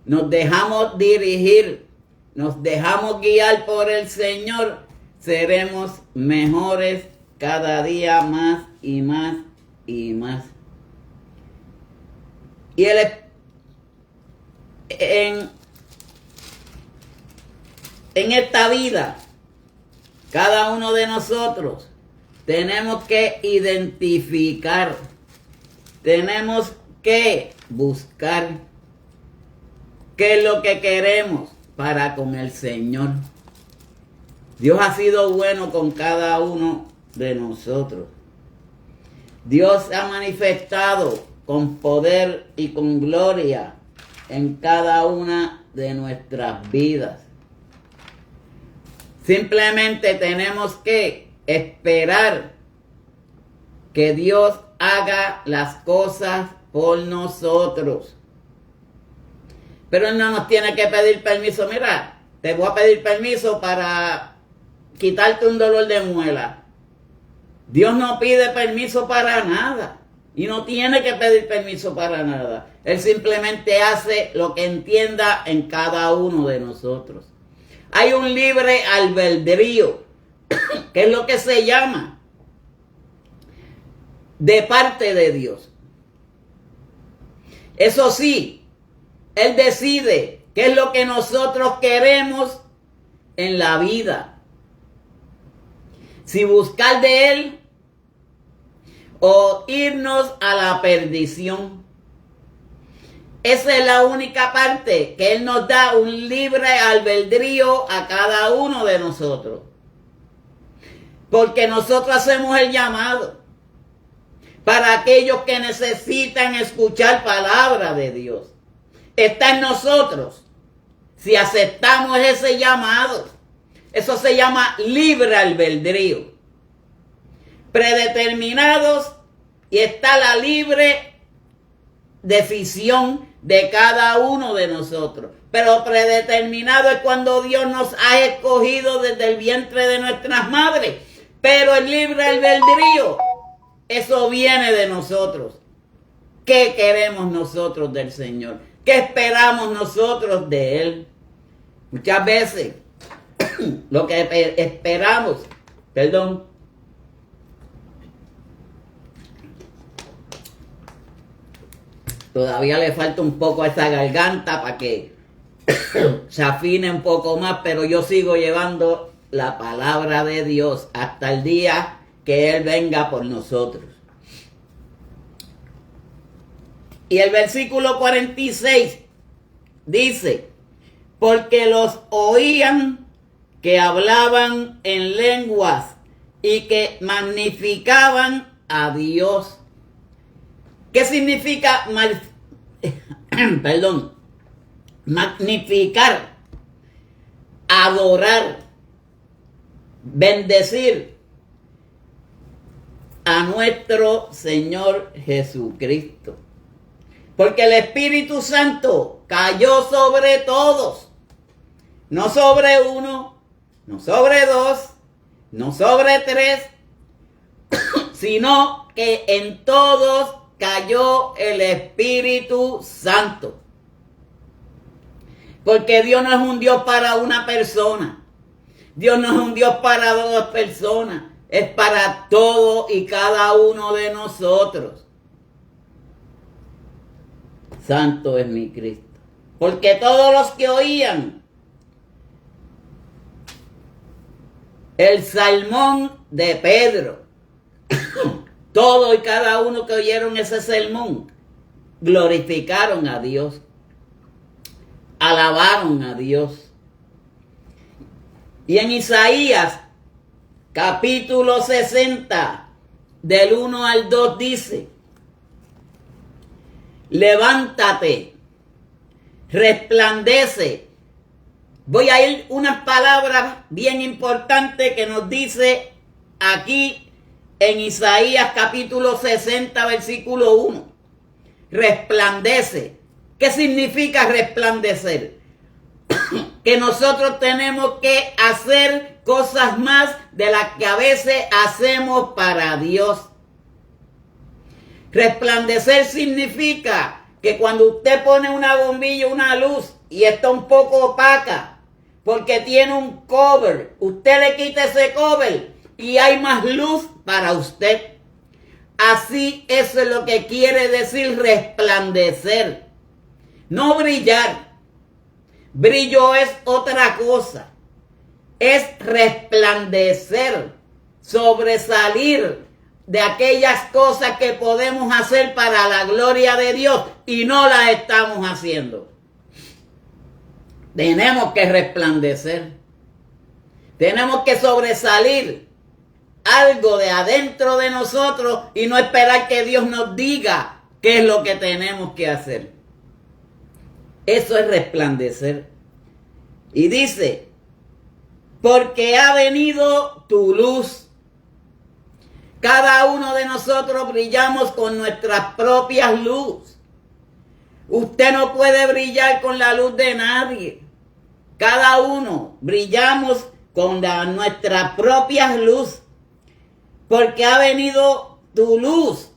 Speaker 1: nos dejamos dirigir, nos dejamos guiar por el Señor, seremos mejores cada día más y más y más. Y en esta vida, cada uno de nosotros tenemos que identificar, tenemos que buscar qué es lo que queremos para con el Señor. Dios ha sido bueno con cada uno de nosotros. Dios se ha manifestado con poder y con gloria en cada una de nuestras vidas. Simplemente tenemos que esperar que Dios haga las cosas por nosotros. Pero Él no nos tiene que pedir permiso. Mira, te voy a pedir permiso para quitarte un dolor de muela. Dios no pide permiso para nada. Y no tiene que pedir permiso para nada. Él simplemente hace lo que entienda en cada uno de nosotros. Hay un libre albedrío, que es lo que se llama, de parte de Dios. Eso sí, Él decide qué es lo que nosotros queremos en la vida. Si buscar de Él o irnos a la perdición. Esa es la única parte que Él nos da un libre albedrío a cada uno de nosotros. Porque nosotros hacemos el llamado para aquellos que necesitan escuchar palabra de Dios. Está en nosotros si aceptamos ese llamado. Eso se llama libre albedrío. Predeterminados, y está la libre decisión de cada uno de nosotros. Pero predeterminado es cuando Dios nos ha escogido desde el vientre de nuestras madres. Pero el libre albedrío, eso viene de nosotros. ¿Qué queremos nosotros del Señor? ¿Qué esperamos nosotros de Él? Muchas veces lo que esperamos, todavía le falta un poco a esa garganta para que se afine un poco más, pero yo sigo llevando la palabra de Dios hasta el día que Él venga por nosotros. Y el versículo 46 dice, porque los oían que hablaban en lenguas y que magnificaban a Dios. ¿Qué significa magnificar? Adorar, bendecir a nuestro Señor Jesucristo. Porque el Espíritu Santo cayó sobre todos. No sobre uno, no sobre dos, no sobre tres, sino que en todos cayó el Espíritu Santo. Porque Dios no es un Dios para una persona. Dios no es un Dios para dos personas. Es para todo y cada uno de nosotros. Santo es mi Cristo. Porque todos los que oían el sermón de Pedro, todo y cada uno que oyeron ese sermón, glorificaron a Dios, alabaron a Dios. Y en Isaías, capítulo 60, del 1 al 2 dice, levántate, resplandece. Voy a ir unas palabras bien importantes que nos dice aquí en Isaías capítulo 60, versículo 1. Resplandece. ¿Qué significa resplandecer? Que nosotros tenemos que hacer cosas más de las que a veces hacemos para Dios. Resplandecer significa que cuando usted pone una bombilla, una luz, y está un poco opaca, porque tiene un cover, usted le quita ese cover, y hay más luz para usted. Así, eso es lo que quiere decir resplandecer, no brillar. Brillo es otra cosa, es resplandecer, sobresalir de aquellas cosas que podemos hacer para la gloria de Dios y no las estamos haciendo. Tenemos que resplandecer, tenemos que sobresalir algo de adentro de nosotros y no esperar que Dios nos diga qué es lo que tenemos que hacer. Eso es resplandecer. Y dice, porque ha venido tu luz. Cada uno de nosotros brillamos con nuestras propias luz. Usted no puede brillar con la luz de nadie. Cada uno brillamos con nuestra propia luz. Porque ha venido tu luz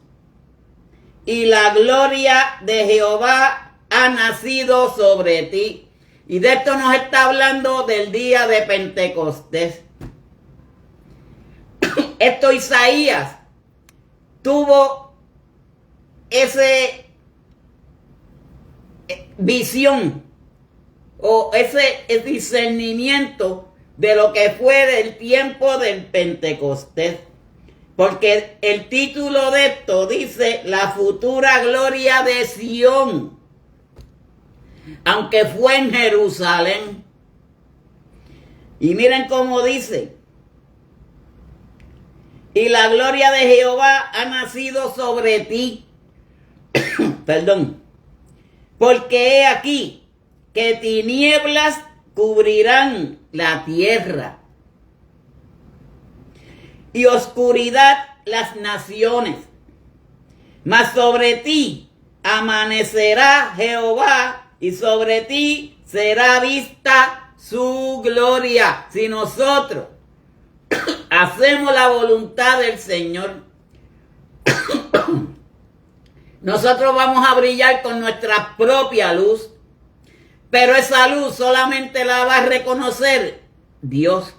Speaker 1: y la gloria de Jehová ha nacido sobre ti. Y de esto nos está hablando del día de Pentecostés. Esto Isaías tuvo ese visión o ese discernimiento de lo que fue el tiempo del Pentecostés. Porque el título de esto dice la futura gloria de Sión, aunque fue en Jerusalén. Y miren cómo dice, y la gloria de Jehová ha nacido sobre ti. Perdón. Porque he aquí que tinieblas cubrirán la tierra y oscuridad las naciones. Mas sobre ti amanecerá Jehová y sobre ti será vista su gloria. Si nosotros hacemos la voluntad del Señor, nosotros vamos a brillar con nuestra propia luz, pero esa luz solamente la va a reconocer Dios.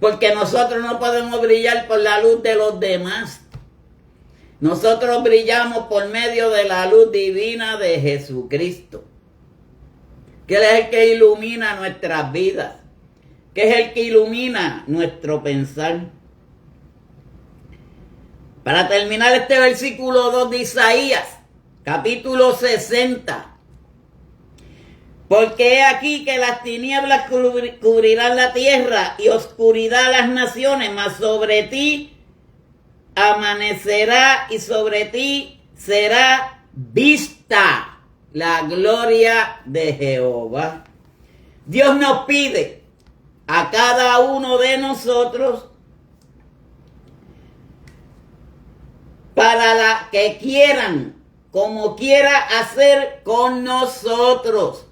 Speaker 1: Porque nosotros no podemos brillar por la luz de los demás. Nosotros brillamos por medio de la luz divina de Jesucristo, que Él es el que ilumina nuestras vidas, que es el que ilumina nuestro pensar. Para terminar este versículo 2 de Isaías, capítulo 60. Porque he aquí que las tinieblas cubrirán la tierra y oscuridad las naciones, mas sobre ti amanecerá y sobre ti será vista la gloria de Jehová. Dios nos pide a cada uno de nosotros para la que quieran, como quiera hacer con nosotros.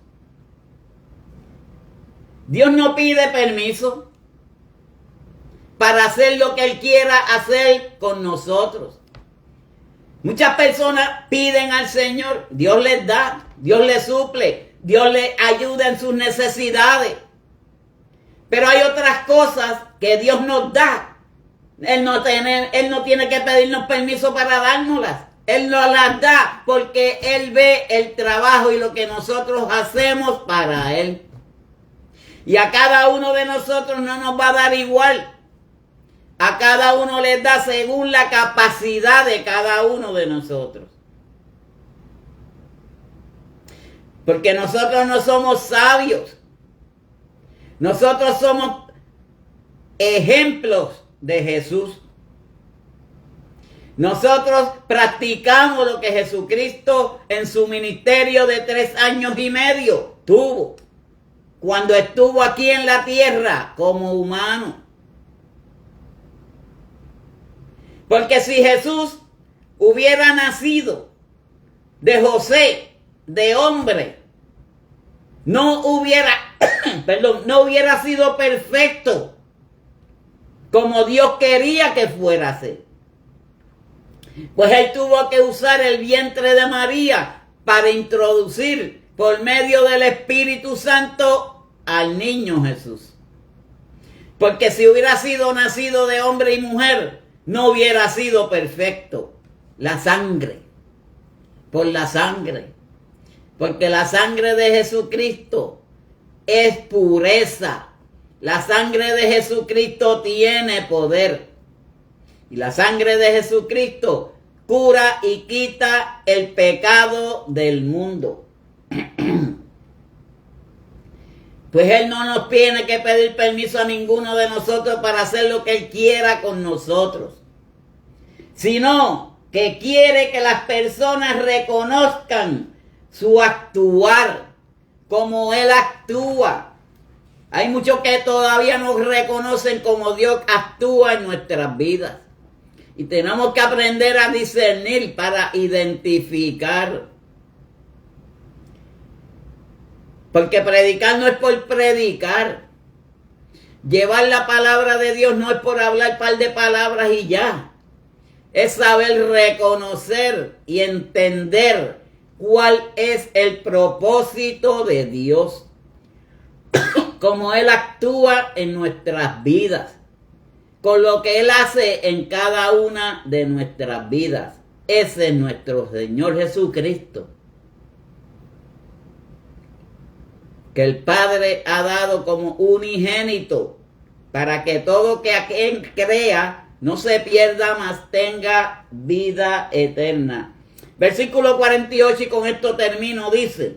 Speaker 1: Dios no pide permiso para hacer lo que Él quiera hacer con nosotros. Muchas personas piden al Señor, Dios les da, Dios les suple, Dios les ayuda en sus necesidades. Pero hay otras cosas que Dios nos da. Él no tiene que pedirnos permiso para dárnoslas. Él nos las da porque Él ve el trabajo y lo que nosotros hacemos para Él. Y a cada uno de nosotros no nos va a dar igual. A cada uno les da según la capacidad de cada uno de nosotros. Porque nosotros no somos sabios. Nosotros somos ejemplos de Jesús. Nosotros practicamos lo que Jesucristo en su ministerio de 3 años y medio tuvo cuando estuvo aquí en la tierra como humano. Porque si Jesús hubiera nacido de José, de hombre, no hubiera sido perfecto como Dios quería que fuera a ser. Pues Él tuvo que usar el vientre de María para introducir por medio del Espíritu Santo al niño Jesús. Porque si hubiera sido nacido de hombre y mujer, no hubiera sido perfecto. La sangre, por la sangre. Porque la sangre de Jesucristo es pureza. La sangre de Jesucristo tiene poder. Y la sangre de Jesucristo cura y quita el pecado del mundo. Pues Él no nos tiene que pedir permiso a ninguno de nosotros para hacer lo que Él quiera con nosotros, sino que quiere que las personas reconozcan su actuar, como Él actúa. Hay muchos que todavía no reconocen cómo Dios actúa en nuestras vidas. Y tenemos que aprender a discernir para identificar. Porque predicar no es por predicar. Llevar la palabra de Dios no es por hablar un par de palabras y ya. Es saber reconocer y entender cuál es el propósito de Dios. Cómo Él actúa en nuestras vidas. Con lo que Él hace en cada una de nuestras vidas. Ese es nuestro Señor Jesucristo, que el Padre ha dado como unigénito, para que todo que aquel crea no se pierda, mas tenga vida eterna. Versículo 48, y con esto termino, dice: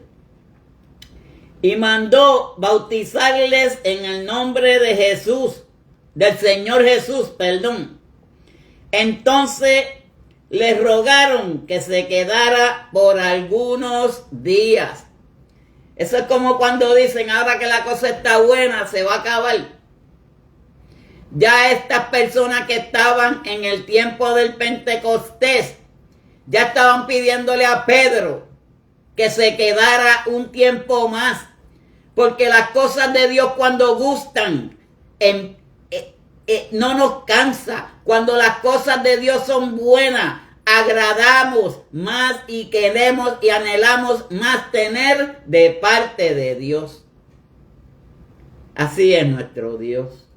Speaker 1: y mandó bautizarles en el nombre de Jesús, del Señor Jesús, perdón. Entonces les rogaron que se quedara por algunos días. Eso es como cuando dicen, ahora que la cosa está buena, se va a acabar. Ya estas personas que estaban en el tiempo del Pentecostés, ya estaban pidiéndole a Pedro que se quedara un tiempo más. Porque las cosas de Dios, cuando gustan, no nos cansa. Cuando las cosas de Dios son buenas, agradamos más y queremos y anhelamos más tener de parte de Dios. Así es nuestro Dios.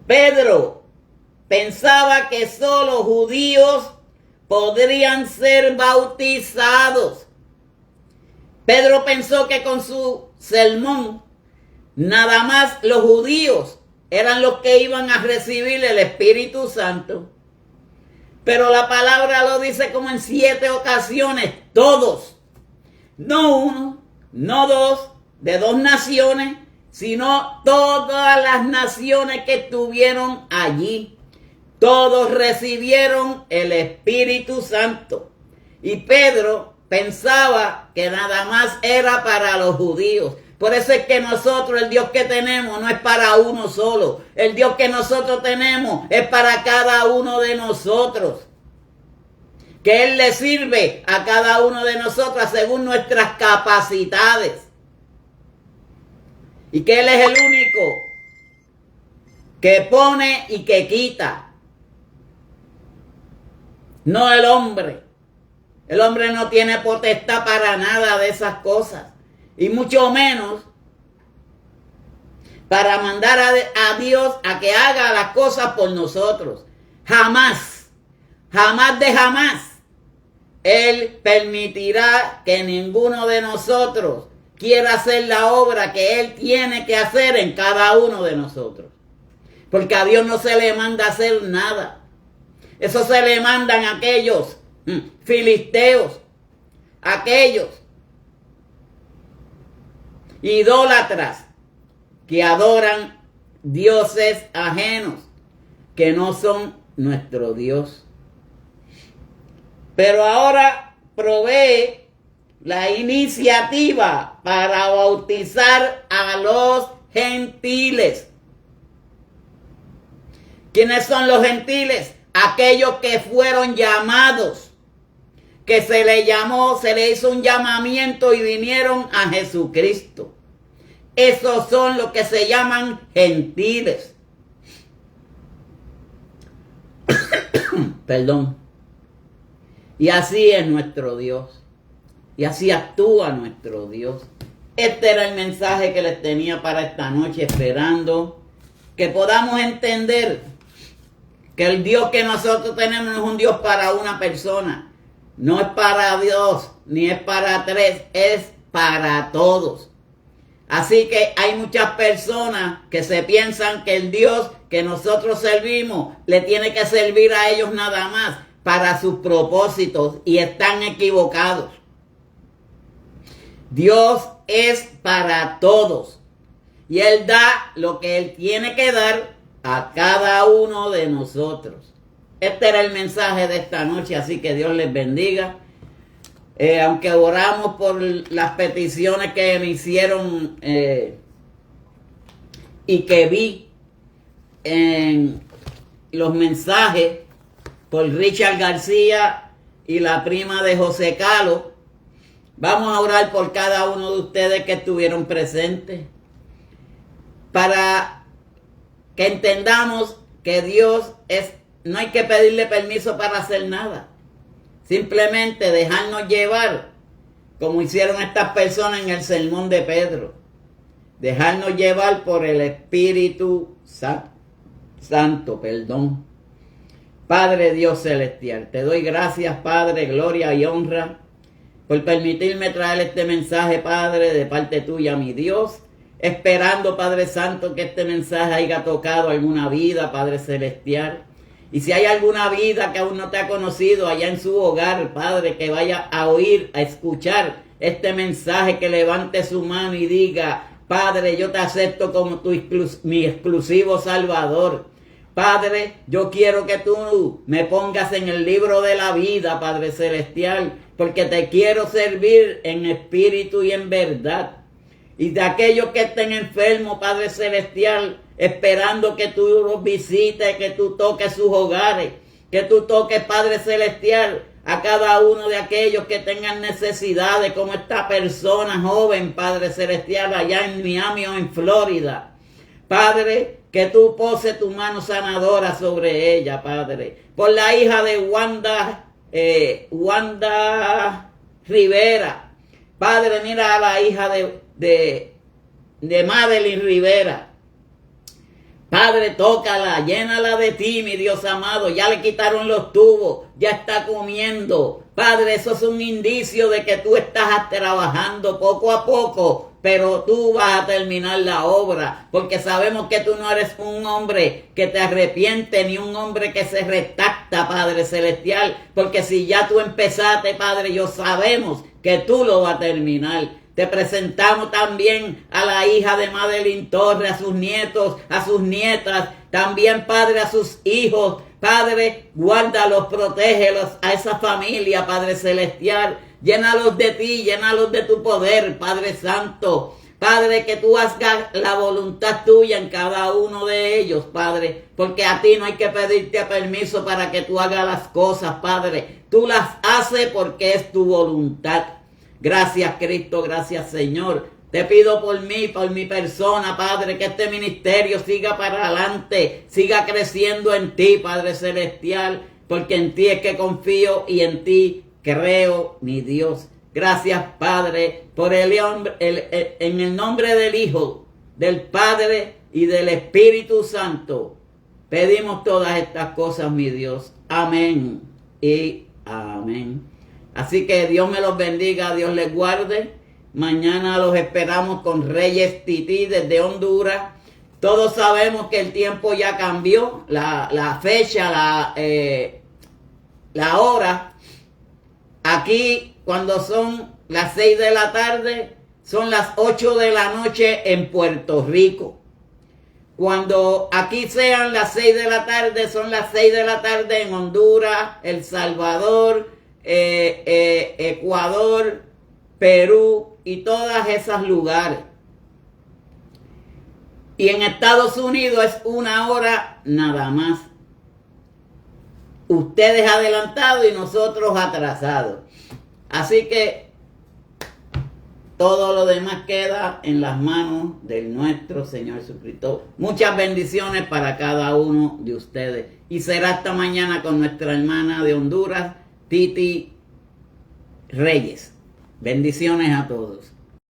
Speaker 1: Pedro pensaba que solo judíos podrían ser bautizados. Pedro pensó que con su sermón nada más los judíos eran los que iban a recibir el Espíritu Santo. Pero la palabra lo dice como en 7 ocasiones, todos. No uno, no dos, de 2 naciones, sino todas las naciones que estuvieron allí. Todos recibieron el Espíritu Santo. Y Pedro pensaba que nada más era para los judíos. Por eso es que nosotros, el Dios que tenemos no es para uno solo. El Dios que nosotros tenemos es para cada uno de nosotros. Que Él le sirve a cada uno de nosotros según nuestras capacidades. Y que Él es el único que pone y que quita. No el hombre. El hombre no tiene potestad para nada de esas cosas. Y mucho menos para mandar a Dios a que haga las cosas por nosotros. Jamás, jamás de jamás, Él permitirá que ninguno de nosotros quiera hacer la obra que Él tiene que hacer en cada uno de nosotros. Porque a Dios no se le manda hacer nada. Eso se le mandan a aquellos filisteos, aquellos idólatras que adoran dioses ajenos, que no son nuestro Dios. Pero ahora provee la iniciativa para bautizar a los gentiles. ¿Quiénes son los gentiles? Aquellos que fueron llamados, que se le llamó, se le hizo un llamamiento y vinieron a Jesucristo. Esos son los que se llaman gentiles. Perdón. Y así es nuestro Dios. Y así actúa nuestro Dios. Este era el mensaje que les tenía para esta noche, esperando que podamos entender que el Dios que nosotros tenemos no es un Dios para una persona, no es para Dios, ni es para tres, es para todos. Así que hay muchas personas que se piensan que el Dios que nosotros servimos le tiene que servir a ellos nada más para sus propósitos y están equivocados. Dios es para todos y Él da lo que Él tiene que dar a cada uno de nosotros. Este era el mensaje de esta noche, así que Dios les bendiga. Aunque oramos por las peticiones que me hicieron y que vi en los mensajes por Richard García y la prima de José Carlos, vamos a orar por cada uno de ustedes que estuvieron presentes para que entendamos que Dios no hay que pedirle permiso para hacer nada. Simplemente dejarnos llevar, como hicieron estas personas en el sermón de Pedro. Dejarnos llevar por el Espíritu Santo. Padre Dios celestial, te doy gracias, Padre, gloria y honra, por permitirme traer este mensaje, Padre, de parte tuya, mi Dios. Esperando, Padre Santo, que este mensaje haya tocado alguna vida, Padre celestial. Y si hay alguna vida que aún no te ha conocido allá en su hogar, Padre, que vaya a oír, a escuchar este mensaje, que levante su mano y diga: Padre, yo te acepto como mi exclusivo Salvador. Padre, yo quiero que tú me pongas en el libro de la vida, Padre celestial, porque te quiero servir en espíritu y en verdad. Y de aquellos que estén enfermos, Padre celestial, esperando que tú los visites, que tú toques sus hogares, que tú toques, Padre celestial, a cada uno de aquellos que tengan necesidades, como esta persona joven, Padre celestial, allá en Miami o en Florida. Padre, que tú poses tu mano sanadora sobre ella, Padre. Por la hija de Wanda Rivera. Padre, mira a la hija de Madeline Rivera. Padre, tócala, llénala de ti, mi Dios amado. Ya le quitaron los tubos, ya está comiendo. Padre, eso es un indicio de que tú estás trabajando poco a poco, pero tú vas a terminar la obra, porque sabemos que tú no eres un hombre que te arrepiente, ni un hombre que se retracta, Padre celestial, porque si ya tú empezaste, Padre, yo sabemos que tú lo vas a terminar. Te presentamos también a la hija de Madeline Torres, a sus nietos, a sus nietas, también, Padre, a sus hijos. Padre, guárdalos, protégelos a esa familia, Padre celestial. Llénalos de ti, llénalos de tu poder, Padre Santo. Padre, que tú hagas la voluntad tuya en cada uno de ellos, Padre, porque a ti no hay que pedirte permiso para que tú hagas las cosas, Padre. Tú las haces porque es tu voluntad. Gracias, Cristo, gracias, Señor. Te pido por mí, por mi persona, Padre, que este ministerio siga para adelante, siga creciendo en ti, Padre celestial, porque en ti es que confío y en ti creo, mi Dios. Gracias, Padre, por en el nombre del Hijo, del Padre y del Espíritu Santo. Pedimos todas estas cosas, mi Dios. Amén y amén. Así que Dios me los bendiga, Dios les guarde. Mañana los esperamos con Reyes Tití desde Honduras. Todos sabemos que el tiempo ya cambió, la fecha, la hora. Aquí, cuando son las 6 de la tarde, son las 8 de la noche en Puerto Rico. Cuando aquí sean las 6 de la tarde, son las 6 de la tarde en Honduras, El Salvador, Ecuador, Perú y todas esas lugares. Y en Estados Unidos es 1 hora nada más. Ustedes adelantados y nosotros atrasados. Así que todo lo demás queda en las manos de nuestro Señor Jesucristo. Muchas bendiciones para cada uno de ustedes. Y será hasta mañana con nuestra hermana de Honduras, Titi Reyes. Bendiciones a todos.